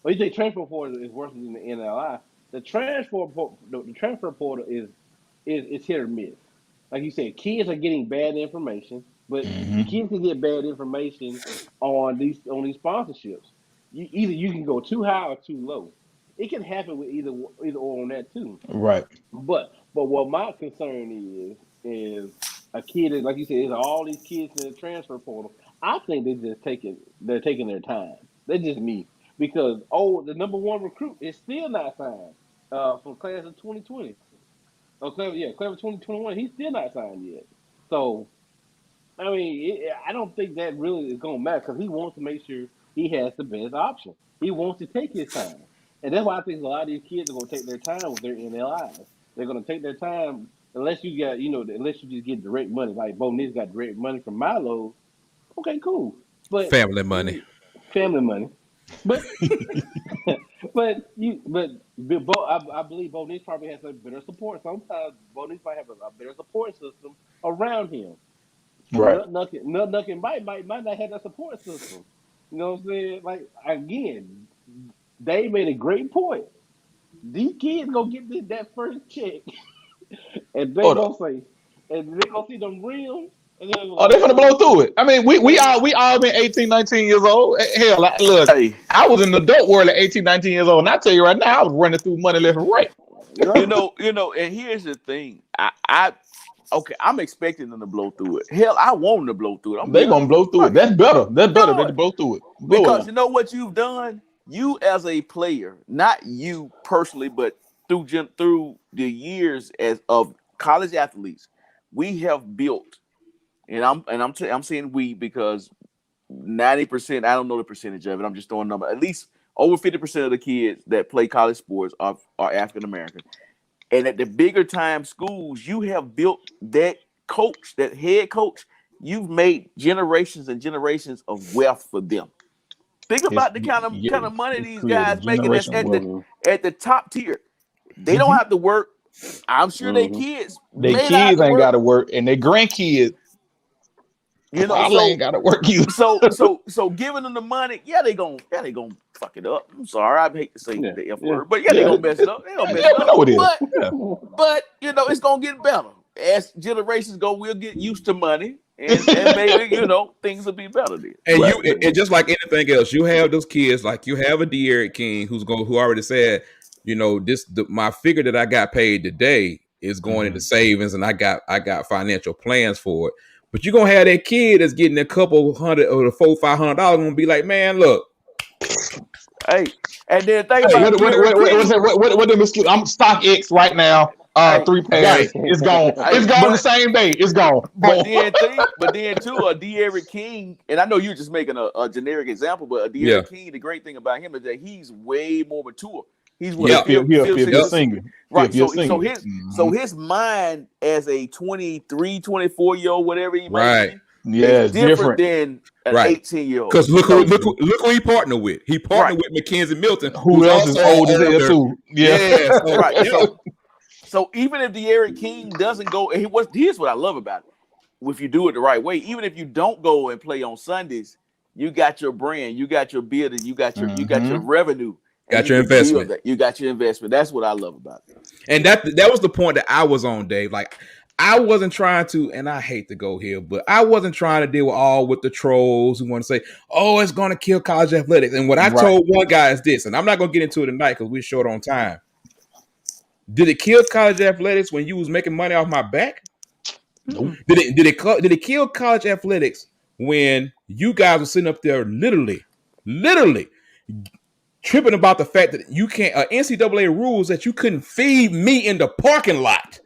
Or you think transfer portal is worse than the NLI. The transfer portal is hit or miss. Like you said, kids are getting bad information, but kids can get bad information on these sponsorships. Either you can go too high or too low. It can happen with either or on that too. Right. But what my concern is a kid is, like you said, is all these kids in the transfer portal. I think they're taking their time. That's just me. Because the number one recruit is still not signed from class of 2020. Class of 2021, he's still not signed yet. So, I mean, I don't think that really is going to matter, because he wants to make sure he has the best option. He wants to take his time. And that's why I think a lot of these kids are going to take their time with their NLIs. They're going to take their time, unless you just get direct money. Like Bo Nix got direct money from Milo. Okay, cool. But family money. But I believe Bo Nix probably has a better support. Sometimes Bo Nix might have a better support system around him. Right. Nut Knuckin might not have that support system. You know what I'm saying? Like, again, they made a great point. These kids gonna get that first check, and they're gonna see them rims. Oh, they're gonna blow through it. I mean, we all been 18, 19 years old. Hell, look, Hey, I was in the adult world at 18, 19 years old, and I tell you right now, I was running through money left and right. you know, and here's the thing. I'm expecting them to blow through it. Hell, I want them to blow through it. They're gonna blow through it. That's better. That's better than to blow through it. Because you know what you've done? You as a player, not you personally, but through the years of college athletes, we have built, and I'm saying we because 90%, I don't know the percentage of it. I'm just throwing a number. At least over 50% of the kids that play college sports are African American. And at the bigger time schools, you have built that coach, that head coach. You've made generations and generations of wealth for them. Think about the kind of money these guys making at the top tier. They don't have to work. I'm sure their kids. Their kids ain't got to work, and their grandkids. Ain't got to work either. So giving them the money, they gonna fuck it up. I'm sorry, I hate to say the F word, but they gonna mess it up. They gonna mess it up. Know it is. But it's gonna get better as generations go. We'll get used to money, and maybe things will be better then. And and just like anything else, you have those kids. Like you have a De'Aaron King who already said, my figure that I got paid today is going into savings, and I got financial plans for it. But you're gonna have that kid that's getting a couple $100 or $400-$500 gonna be like, man, look. Hey, and then think about what them excuse. I'm StockX right now. 3 pairs. It's gone. It's gone the same day. It's gone. But then too, a De'Aaron King, and I know you're just making a generic example, but a De'Aaron King, the great thing about him is that he's way more mature. He's singing. Right. So his mind as a 23, 24-year-old, whatever he might be, is different than an 18-year-old. Because look who he partnered with. He partnered with Mackenzie Milton, who else is old as hell too. Yeah. Right. So even if De'Aaron King doesn't go, here's what I love about it. If you do it the right way, even if you don't go and play on Sundays, you got your brand, you got your building, you got your revenue. Got your investment. You got your investment. That's what I love about it. And that was the point that I was on, Dave. Like I wasn't trying to, and I hate to go here, but I wasn't trying to deal with the trolls who want to say, "Oh, it's going to kill college athletics." And what I told one guy is this, and I'm not going to get into it tonight because we're short on time. Did it kill college athletics when you was making money off my back? Nope. Did it kill college athletics when you guys were sitting up there literally tripping about the fact that you can't NCAA rules that you couldn't feed me in the parking lot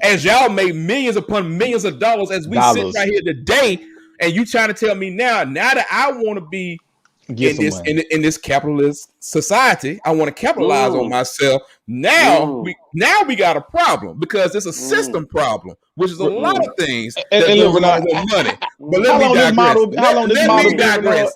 as y'all made millions upon millions of dollars as we sit right here today, and you trying to tell me now that I want to be in this capitalist society, I want to capitalize on myself. Now we got a problem because it's a system problem, which is a lot of things that goes along with money. But let me digress.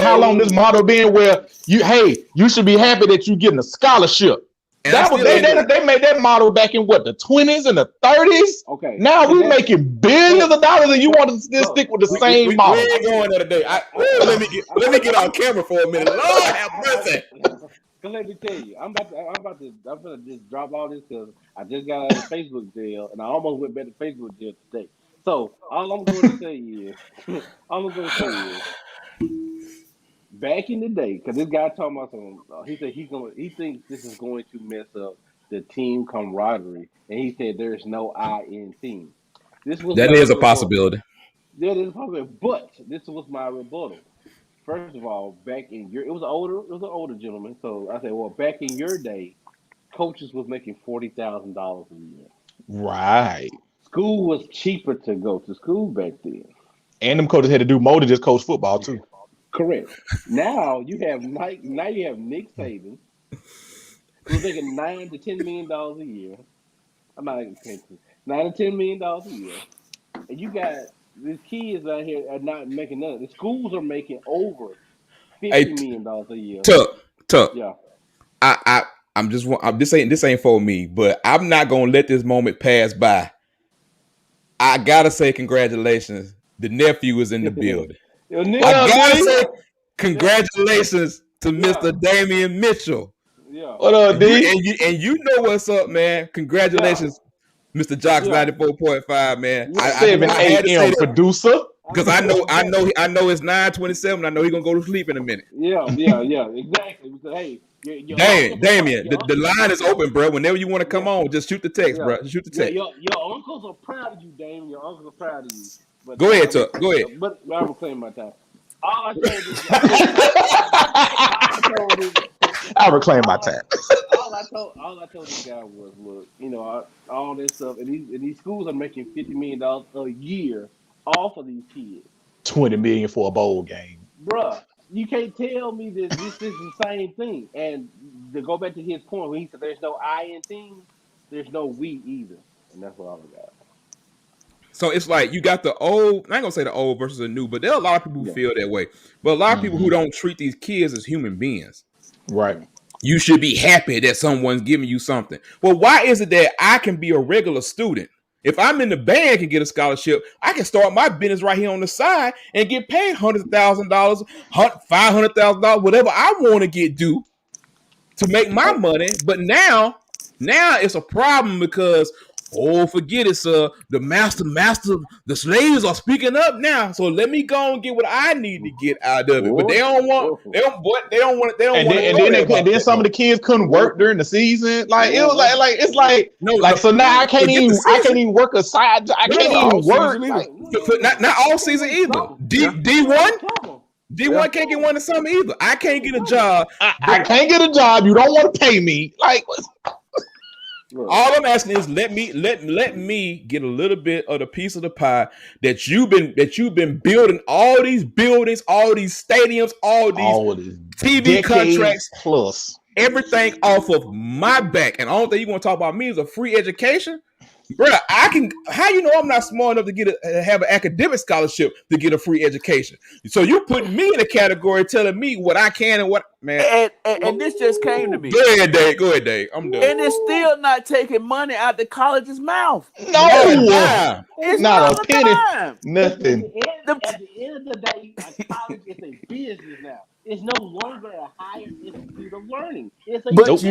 How long this model been where you should be happy that you're getting a scholarship. And they made that model back in the 20s and the 30s. Okay. Now we're making billions of dollars, and you want to still stick with the same model. We ain't going there today. Let me get on camera for a minute. Lord have mercy. Let me tell you, I'm gonna just drop all this because I just got out of Facebook jail, and I almost went back to Facebook jail today. So all I'm going to say is, back in the day, because this guy talking about something, he said he thinks this is going to mess up the team camaraderie, and he said there is no I in team. That is a possibility. That is a possibility, but this was my rebuttal. First of all, it was an older gentleman. So I said, well, back in your day, coaches was making $40,000 a year. Right. School was cheaper to go to school back then. And them coaches had to do more than just coach football too. Correct. Now you have Nick Saban, who's making $9 to $10 million a year. I'm not even saying $9 to $10 million a year, and you got these kids out here are not making none. The schools are making over $50 million a year. Tuck. Yeah. This ain't for me, but I'm not gonna let this moment pass by. I gotta say congratulations. The nephew is in the building. I gotta say congratulations to Mr. Damian Mitchell. Yeah. What up, D? And you know what's up, man. Congratulations Mr. Jocks 94.5, man. I 7 a.m. producer. Because I know it's 9:27. I know he's gonna go to sleep in a minute. Yeah, exactly. Because hey, Damien, the line is open, bro. Whenever you want to come on, just shoot the text, bro. Just shoot the text. Your uncles are proud of you, Damien. Your uncles are proud of you. But go ahead, Tuck. Go ahead. But I'm reclaiming my time. All I reclaim my time. All I told this guy was, look, all this stuff, and these schools are making $50 million a year off of these kids. $20 million for a bowl game, bruh. You can't tell me this is the same thing. And to go back to his point, when he said there's no I in things, there's no we either, and that's what I got. So it's like you got the old, I ain't gonna say the old versus the new, but there are a lot of people who feel that way. But a lot of people who don't treat these kids as human beings. Right. You should be happy that someone's giving you something. Well, why is it that I can be a regular student? If I'm in the band and get a scholarship, I can start my business right here on the side and get paid $100,000, $500,000, whatever I want to get due to make my money. But now it's a problem because, forget it, sir. The master, the slaves are speaking up now. So let me go and get what I need to get out of it. But they don't want. And then some of the kids couldn't work during the season. Like it was so now I can't even work a side. I can't even work. Not all season either. D1 can't get one of something either. I can't get a job. I can't get a job. You don't want to pay me. Like. All I'm asking is let me get a little bit of the piece of the pie that you've been building, all these buildings, all these stadiums, all these TV contracts, plus everything off of my back. And the only thing you want to talk about me is a free education. Bro, how you know I'm not smart enough to have an academic scholarship to get a free education? So you're putting me in a category telling me what I can and what, man. And this just came to me. Go ahead, Dave. I'm done. And it's still not taking money out the college's mouth. No, it's not a penny. At Nothing. the end of the day, a college is a business now. It's no longer a higher institute of learning. It's a business.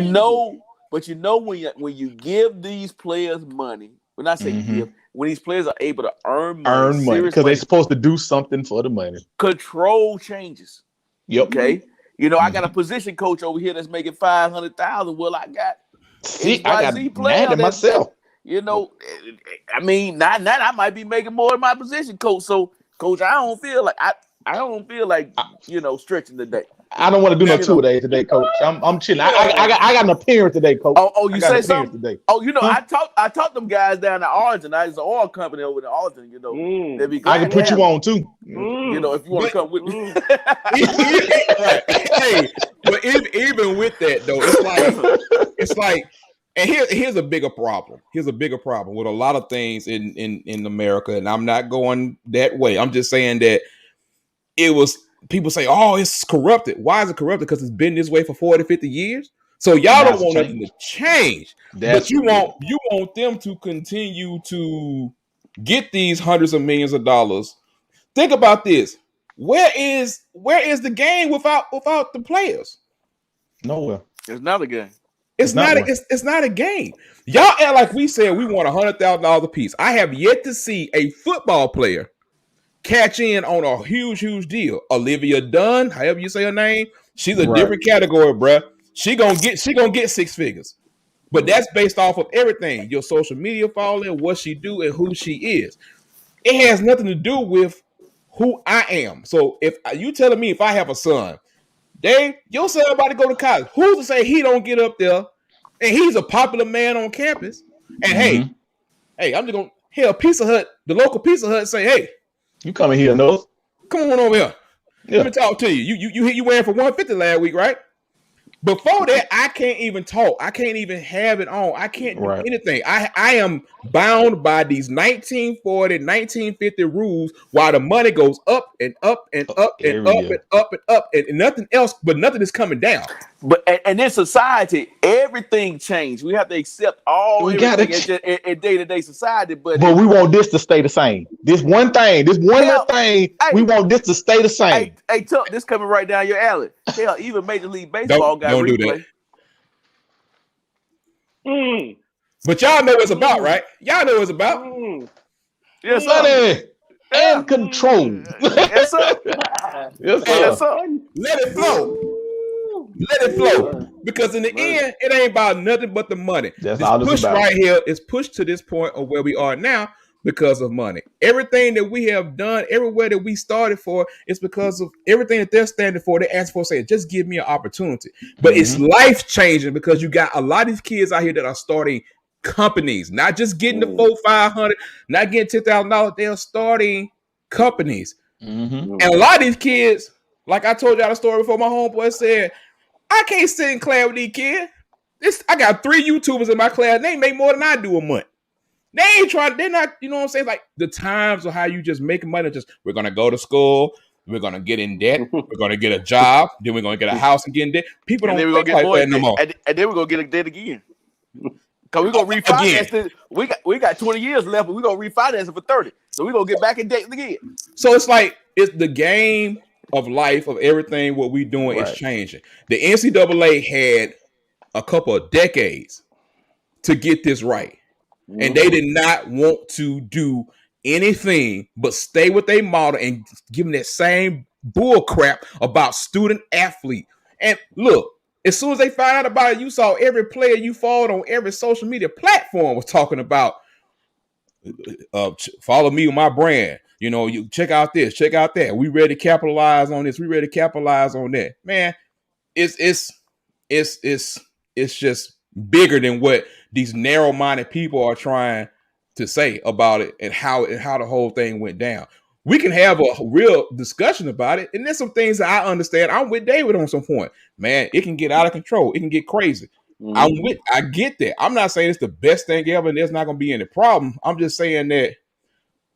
But when you give these players money, when I say give, when these players are able to earn money because they're supposed to do something for the money. Control changes. Yep. Okay. I got a position coach over here that's making $500,000. Well, I got XYZ player myself. I mean, not I might be making more than my position coach. So, coach, I don't feel like stretching today. I don't want to do no 2 days today, coach. I'm chilling. I got an appearance today, coach. Oh, you say something today? Oh, I taught them guys down in Arlington. It's an oil company over in Arlington. I can put you on too. If you want to come with me. Hey, but even with that though, it's like, and here's a bigger problem. Here's a bigger problem with a lot of things in America, and I'm not going that way. I'm just saying that it was. People say, oh, it's corrupted. Why is it corrupted? Because it's been this way for 40, 50 years. So y'all don't want nothing to change. But you want them to continue to get these hundreds of millions of dollars. Think about this. Where is the game without the players? Nowhere. It's not a game. It's not a game. Y'all act like we said we want $100,000 a piece. I have yet to see a football player catch in on a huge deal. Olivia Dunn, however you say her name, she's a different category, bruh. She gonna get 6 figures, but that's based off of everything: your social media following, what she do, and who she is. It has nothing to do with who I am. So if you telling me if I have a son, Dave, your son about to go to college, who's to say he don't get up there and he's a popular man on campus? And hey, I'm just gonna hear Pizza Hut, the local Pizza Hut, say, hey. You coming here, no? Come on over here. Let me talk to you. You wearing for 150 last week, right? Before that, I can't even talk. I can't even have it on. I can't do anything. I am bound by these 1940, 1950 rules while the money goes up and up and up and up and up and up and nothing else, but nothing is coming down. But and in society, everything changed. We have to accept all everything in day-to-day society. But we want this to stay the same. This one little thing, we want this to stay the same. Hey, Tuck, this coming right down your alley. Hell, even Major League Baseball got replay. But y'all know what it's about, right? Y'all know what it's about. Yes, money and control. Yes, sir. Yes, sir. Let it flow. Let it flow. Because in the end, it ain't about nothing but the money. That's this all it's push about. right here is pushed to this point of where we are now because of money. Everything that we have done, everywhere that we started for, is because of everything that they're standing for. They ask for, saying, just give me an opportunity. But it's life changing because you got a lot of these kids out here that are starting companies, not just getting the $400-500, not getting $10,000. They're starting companies. And a lot of these kids, like I told y'all the story before, my homeboy said, I can't sit in class with these kids. I got 3 YouTubers in my class. They make more than I do a month. They ain't trying. They're not. You know what I'm saying? Like the times of how you just make money. Just we're gonna go to school. We're gonna get in debt. We're gonna get a job. Then we're gonna get a house and get in debt. People don't think like that no more. And then we're gonna get a debt again. Cause we're gonna refinance this. We got 20 years left, but we're gonna refinance it for 30. So we're gonna get back in debt again. So it's like it's the game of life of everything. What we doing is changing. The NCAA had a couple of decades to get this right. And they did not want to do anything but stay with their model and give them that same bull crap about student athlete. And look, as soon as they found out about it, you saw every player you followed on every social media platform was talking about follow me with my brand. You know, you check out this, check out that. We ready to capitalize on this. We ready to capitalize on that. Man, it's just bigger than what these narrow-minded people are trying to say about it and how the whole thing went down. We can have a real discussion about it, and there's some things that I understand. I'm with David on some point. Man, it can get out of control. It can get crazy. I get that. I'm not saying it's the best thing ever, and there's not going to be any problem. I'm just saying that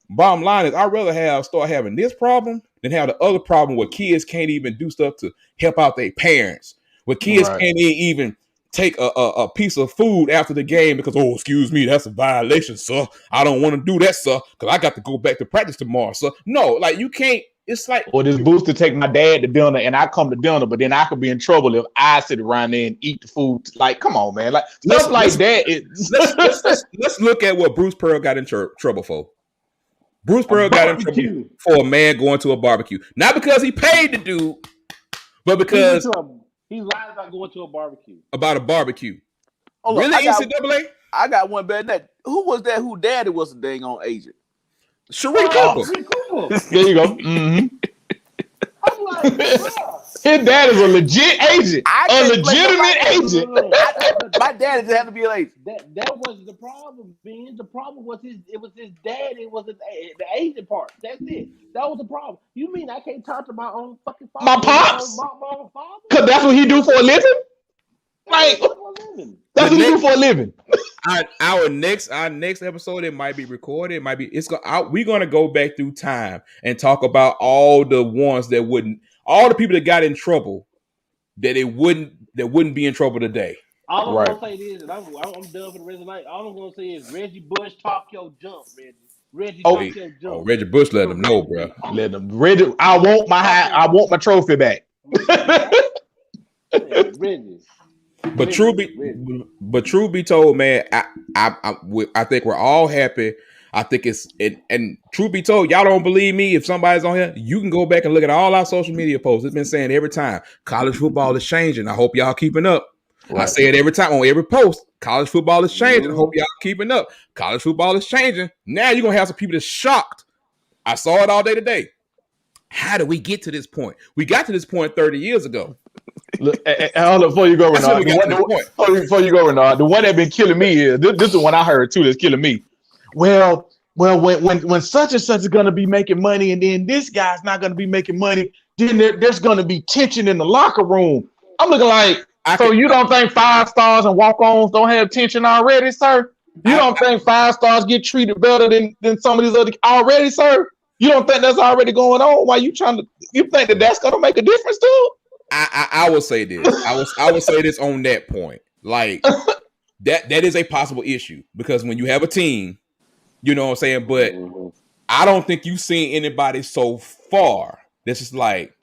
bottom line is I'd rather start having this problem than have the other problem where kids can't even do stuff to help out their parents, where kids can't even take a piece of food after the game because, oh, excuse me, that's a violation, sir. I don't want to do that, sir, because I got to go back to practice tomorrow, sir. No, like you can't. It's like, or this booster take my dad to dinner and I come to dinner, but then I could be in trouble if I sit around there and eat the food. Like, come on, man. Like stuff like that. Let's look at what Bruce Pearl got in trouble for. Bruce Pearl got in trouble for a man going to a barbecue, not because he paid the dude, but because he lied about going to a barbecue. About a barbecue. Oh, really, NCAA? I got one better than that. Who was that? Who daddy was a dang on agent? Sheree Cooper. There you go. Mm-hmm. I'm like, his dad is a legit agent. A legitimate agent. My dad just had to be an agent. That was the problem, Ben. The problem was his dad. It was the agent part. That's it. That was the problem. You mean I can't talk to my own fucking father? My pops? My own father? Because that's what he do for a living? Like, that's what he do for a living. Our next episode, it might be recorded. It might be. We're gonna go back through time and talk about all the ones that wouldn't, all the people that got in trouble, that wouldn't be in trouble today. All I'm gonna say is, and I'm done for the rest of the night. All I'm gonna say is Reggie Bush, talk your jump, Reggie. Reggie Bush let them know, bro. Let them. Reggie, I want my trophy back. Reggie. But truth be told, man, I think we're all happy. I think and truth be told, y'all don't believe me. If somebody's on here, you can go back and look at all our social media posts. It's been saying every time college football is changing. I hope y'all keeping up. Right. I say it every time on every post. College football is changing. I hope y'all keeping up. College football is changing. Now you're gonna have some people that's shocked. I saw it all day today. How did we get to this point? We got to this point 30 years ago. Look, hold on, before you go, Renard. Before you go, Renard, the one that been killing me is this is the one I heard too. That's killing me. Well, when such and such is gonna be making money, and then this guy's not gonna be making money, then there's gonna be tension in the locker room. I'm looking like, you don't think 5 stars and walk-ons don't have tension already, sir? You don't think 5 stars get treated better than some of these other already, sir? You don't think that's already going on? Why you think that's gonna make a difference too? I will say this. I will say this on that point. Like that is a possible issue because when you have a team, you know what I'm saying. But I don't think you've seen anybody so far that's just like.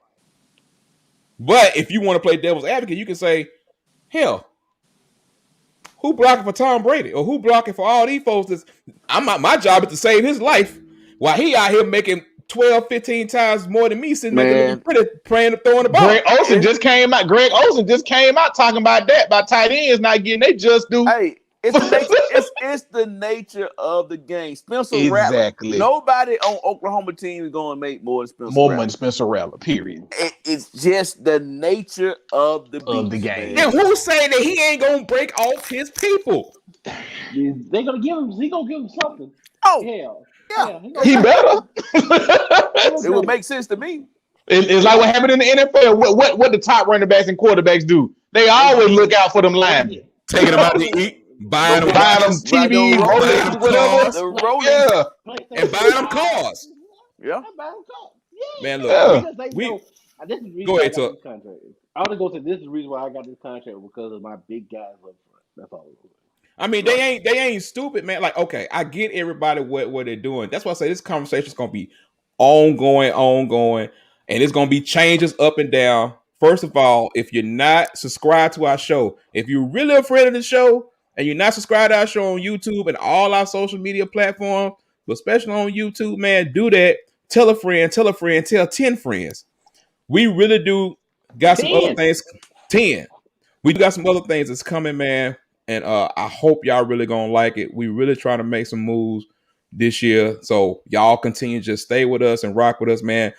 But if you want to play devil's advocate, you can say, hell, Who blocking for Tom Brady or who blocking for all these folks? My job is to save his life while he out here making 12, 15 times more than me, sitting making praying to throwing the ball. Greg Olsen just came out. Greg Olsen just came out talking about that, about tight ends not getting they just do. Hey, it's the nature of the game. Spencer Rattler. Nobody on Oklahoma team is going to make more than Spencer Rattler. More money than Spencer Rattler, period. It's just the nature of the game. And who's saying that he ain't going to break off his people? They're going to give him. He going to give him something. Oh, hell. Yeah, he better. It would make sense to me. It's like what happened in the NFL. What the top running backs and quarterbacks do? They always look out for them linemen. Taking them out to eat, buying them TV, whatever, and buying them cars. Yeah. Man, look, go ahead, Tuck. I want to go say this is the reason why I got this contract because of my big guys up front. That's all. I mean, they ain't stupid, man. Like, okay, I get everybody what they're doing. That's why I say this conversation is gonna be ongoing, and it's gonna be changes up and down. First of all, if you're not subscribed to our show, if you're really a friend of the show and you're not subscribed to our show on YouTube and all our social media platforms, but especially on YouTube, man, do that. Tell a friend, tell 10 friends. We really do got some other things. 10. We got some other things that's coming, man. And I hope y'all really gonna like it. We really trying to make some moves this year. So y'all continue to just stay with us and rock with us, man.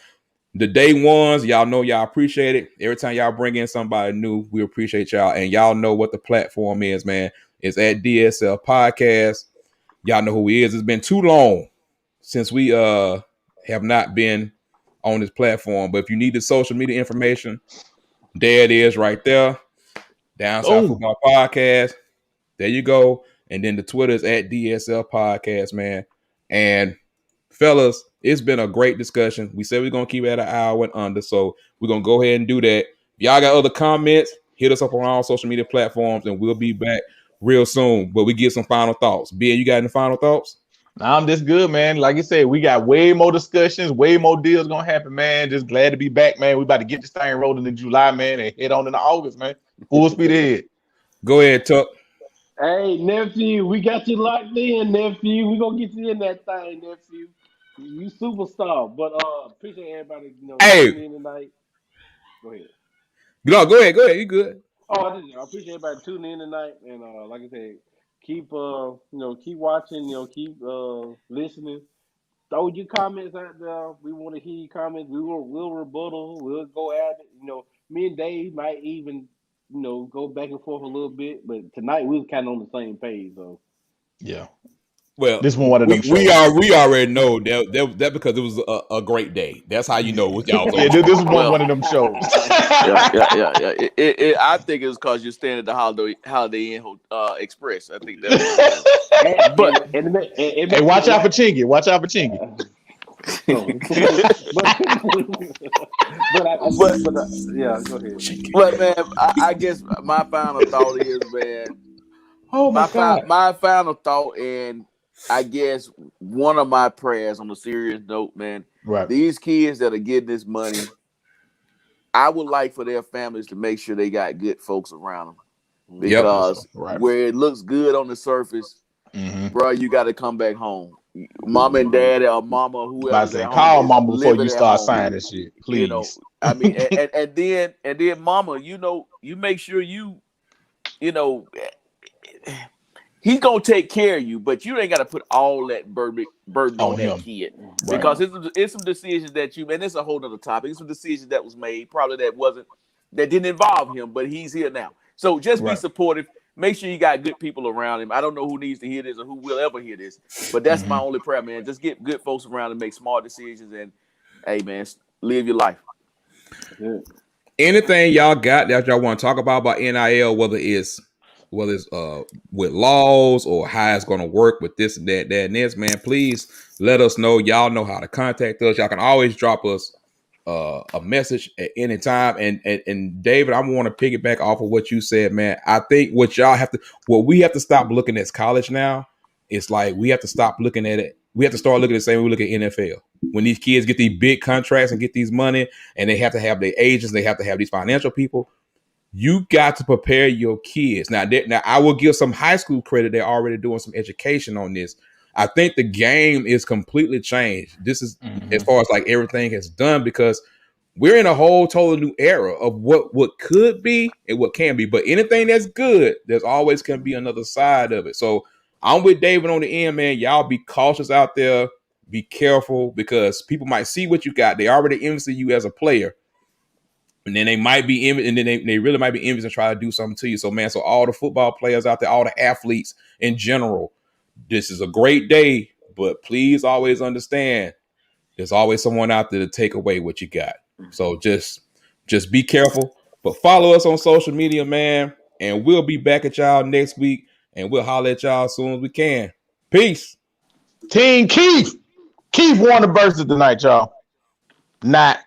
The day ones, y'all know y'all appreciate it. Every time y'all bring in somebody new, we appreciate y'all. And y'all know what the platform is, man. It's at DSL Podcast. Y'all know who he is. It's been too long since we have not been on this platform. But if you need the social media information, there it is right there. Downside Football Podcast. There you go. And then the Twitter is at DSL Podcast, man. And fellas, it's been a great discussion. We said we're going to keep it at an hour and under. So we're going to go ahead and do that. If y'all got other comments, hit us up on all social media platforms and we'll be back real soon. But we get some final thoughts. Ben, you got any final thoughts? Nah, I'm just good, man. Like you said, we got way more discussions, way more deals going to happen, man. Just glad to be back, man. We about to get this thing rolling in July, man, and head on into August, man. Full speed ahead. Go ahead, Tuck. Hey, nephew, we got you locked in, nephew. We gonna get you in that thing, nephew. You superstar. But appreciate everybody, tuning in tonight. Go ahead. No, go ahead. You good? I appreciate everybody tuning in tonight, and like I said, keep keep watching, keep listening. Throw your comments out there. We want to hear your comments. We'll rebuttal. We'll go at it. Me and Dave might even go back and forth a little bit, but tonight we was kind of on the same page, though. Yeah. Well, this one of them. We already know that because it was a great day. That's how you know what y'all. Yeah, this is one of them shows. yeah. I think it was because you're staying at the Holiday Inn Express. I think that's. Hey, watch out for Chingy. Watch out for Chingy. Yeah, go ahead. But man, I guess my final thought is, man. Oh my God. My final thought, and I guess one of my prayers on a serious note, man. Right. These kids that are getting this money, I would like for their families to make sure they got good folks around them, because where it looks good on the surface, bro, you got to come back home. Mom and dad, or mama, whoever. Call mama before you start signing this shit, please. I mean, and then mama, you make sure he's gonna take care of you, but you ain't got to put all that burden on that kid, because it's some decisions that and it's a whole other topic. It's some decisions that was made, probably that didn't involve him, but he's here now. So just be supportive. Make sure you got good people around him. I don't know who needs to hear this or who will ever hear this, but that's my only prayer, man. Just get good folks around and make smart decisions, and hey, man, live your life. Anything y'all got that y'all want to talk about NIL, whether it's with laws or how it's going to work with this and that and this, man, please let us know. Y'all know how to contact us. Y'all can always drop us a message at any time. And David, I want to piggyback off of what you said, man. I think what we have to stop looking at college now. It's like we have to stop looking at it. We have to start looking at the same way we look at NFL. When these kids get these big contracts and get these money, and they have to have their agents, they have to have these financial people. you got to prepare your kids. Now, I will give some high school credit. They're already doing some education on this. I think the game is completely changed. This is as far as like everything has done, because we're in a whole total new era of what could be and what can be. But anything that's good, there's always going to be another side of it. So I'm with David on the end, man. Y'all be cautious out there. Be careful, because people might see what you got. They already envy you as a player. And then they might be and then they really might be envious and try to do something to you. So, man, so all the football players out there, all the athletes in general, this is a great day, but please always understand there's always someone out there to take away what you got. So just be careful. But follow us on social media, man, and we'll be back at y'all next week, and we'll holler at y'all as soon as we can. Peace. Team Keith won the versus tonight, y'all. Not